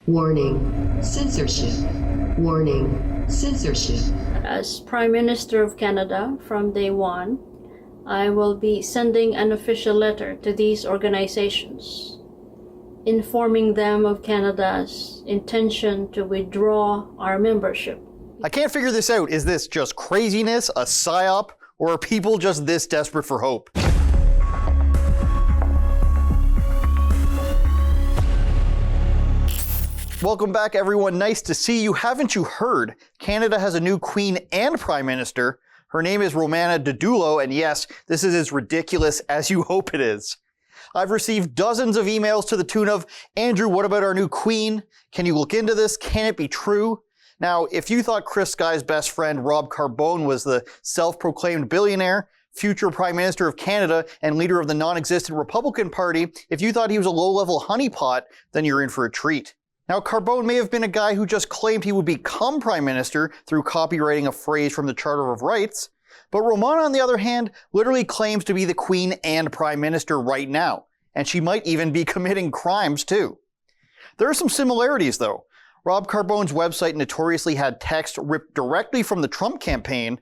Warning, censorship. Warning, censorship. As Prime Minister of Canada from day one, I will be sending an official letter to these organizations, informing them of Canada's intention to withdraw our membership. I can't figure this out. Is this just craziness, a psyop, or are people just this desperate for hope? Welcome back, everyone. Nice to see you. Haven't you heard? Canada has a new Queen and Prime Minister. Her name is Romana Didulo, and yes, this is as ridiculous as you hope it is. I've received dozens of emails to the tune of, Andrew, what about our new Queen? Can you look into this? Can it be true? Now, if you thought Chris Sky's best friend Rob Carbone was the self-proclaimed billionaire, future Prime Minister of Canada, and leader of the non-existent Republican Party, if you thought he was a low-level honeypot, then you're in for a treat. Now, Carbone may have been a guy who just claimed he would become Prime Minister through copywriting a phrase from the Charter of Rights, but Romana, on the other hand, literally claims to be the Queen and Prime Minister right now, and she might even be committing crimes too. There are some similarities though. Rob Carbone's website notoriously had text ripped directly from the Trump campaign.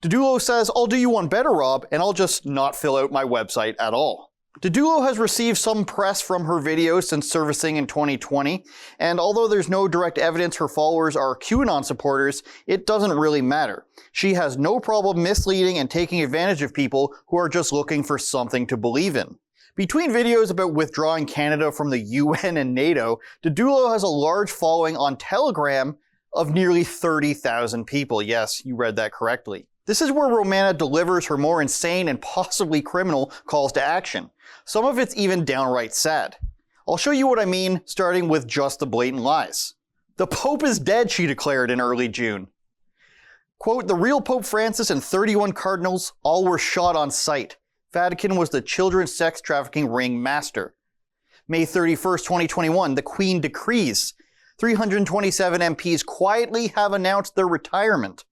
Didulo says, I'll do you one better, Rob, and I'll just not fill out my website at all. Didulo has received some press from her videos since servicing in 2020, and although there's no direct evidence her followers are QAnon supporters, it doesn't really matter. She has no problem misleading and taking advantage of people who are just looking for something to believe in. Between videos about withdrawing Canada from the UN and NATO, Didulo has a large following on Telegram of nearly 30,000 people. Yes, you read that correctly. This is where Romana delivers her more insane and possibly criminal calls to action. Some of it's even downright sad. I'll show you what I mean, starting with just the blatant lies. The Pope is dead, she declared in early June. Quote, the real Pope Francis and 31 cardinals all were shot on sight. Vatican was the children's sex trafficking ring master. May 31st, 2021, the Queen decrees. 327 MPs quietly have announced their retirement.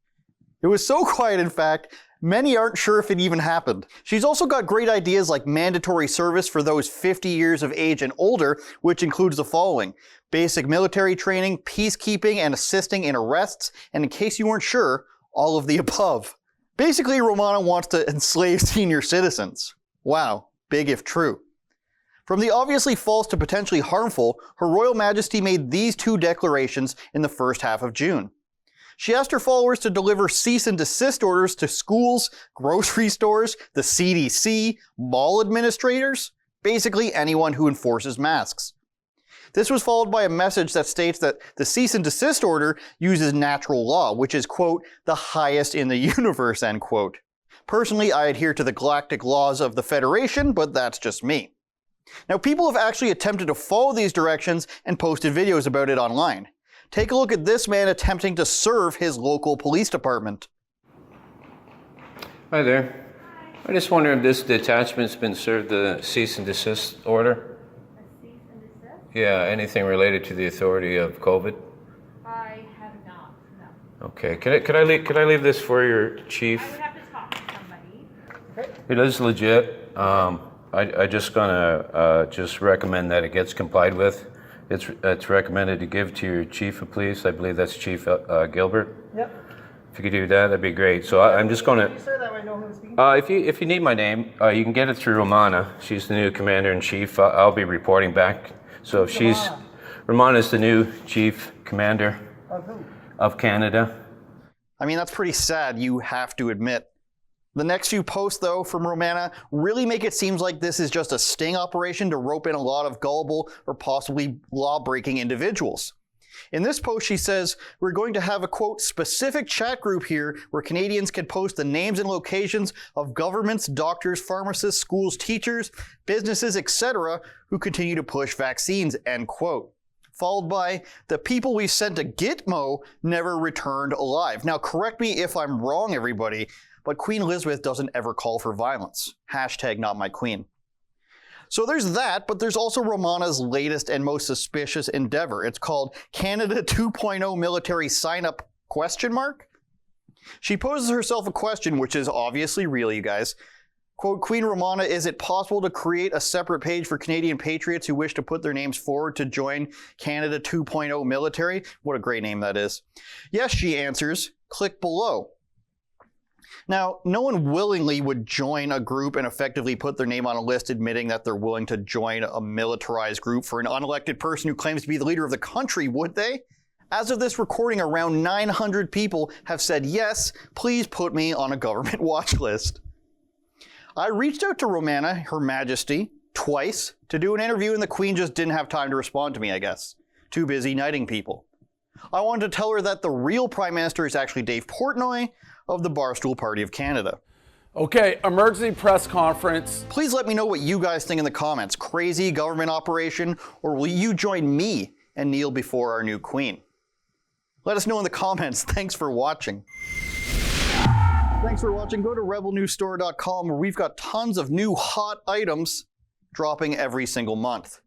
It was so quiet, in fact, many aren't sure if it even happened. She's also got great ideas like mandatory service for those 50 years of age and older, which includes the following: basic military training, peacekeeping, and assisting in arrests, and in case you weren't sure, all of the above. Basically, Romana wants to enslave senior citizens. Wow, big if true. From the obviously false to potentially harmful, Her Royal Majesty made these two declarations in the first half of June. She asked her followers to deliver cease and desist orders to schools, grocery stores, the CDC, mall administrators, basically anyone who enforces masks. This was followed by a message that states that the cease and desist order uses natural law, which is, quote, the highest in the universe, end quote. Personally, I adhere to the galactic laws of the Federation, but that's just me. Now, people have actually attempted to follow these directions and posted videos about it online. Take a look at this man attempting to serve his local police department. Hi there. I just wonder if this detachment's been served the cease and desist order? A cease and desist? Yeah, anything related to the authority of COVID? I have not, no. Okay, could I leave this for your chief? I would have to talk to somebody. It is legit. I just gonna just recommend that it gets complied with. It's recommended to give to your chief of police. I believe that's Chief Gilbert. Yep. If you could do that, that'd be great. So I'm just gonna. Sir, that way I know who I'm speaking. If you need my name, you can get it through Romana. She's the new commander-in-chief. I'll be reporting back. So if Romana's the new chief commander Of who? of Canada. I mean, that's pretty sad, you have to admit. The next few posts, though, from Romana really make it seem like this is just a sting operation to rope in a lot of gullible or possibly law-breaking individuals. In this post, she says, we're going to have a, quote, specific chat group here where Canadians can post the names and locations of governments, doctors, pharmacists, schools, teachers, businesses, etc., who continue to push vaccines, end quote. Followed by, the people we sent to Gitmo never returned alive. Now, correct me if I'm wrong, everybody, but Queen Elizabeth doesn't ever call for violence. Hashtag not my queen. So there's that, but there's also Romana's latest and most suspicious endeavor. It's called Canada 2.0 Military Sign-Up ? She poses herself a question, which is obviously real, you guys. Quote, Queen Romana, is it possible to create a separate page for Canadian patriots who wish to put their names forward to join Canada 2.0 military? What a great name that is. Yes, she answers. Click below. Now, no one willingly would join a group and effectively put their name on a list admitting that they're willing to join a militarized group for an unelected person who claims to be the leader of the country, would they? As of this recording, around 900 people have said, yes, please put me on a government watch list. I reached out to Romana, Her Majesty, twice to do an interview, and the Queen just didn't have time to respond to me, I guess. Too busy knighting people. I wanted to tell her that the real Prime Minister is actually Dave Portnoy of the Barstool Party of Canada. Okay, emergency press conference. Please let me know what you guys think in the comments. Crazy government operation, or will you join me and kneel before our new Queen? Let us know in the comments. Thanks for watching. Thanks for watching. Go to rebelnewsstore.com where we've got tons of new hot items dropping every single month.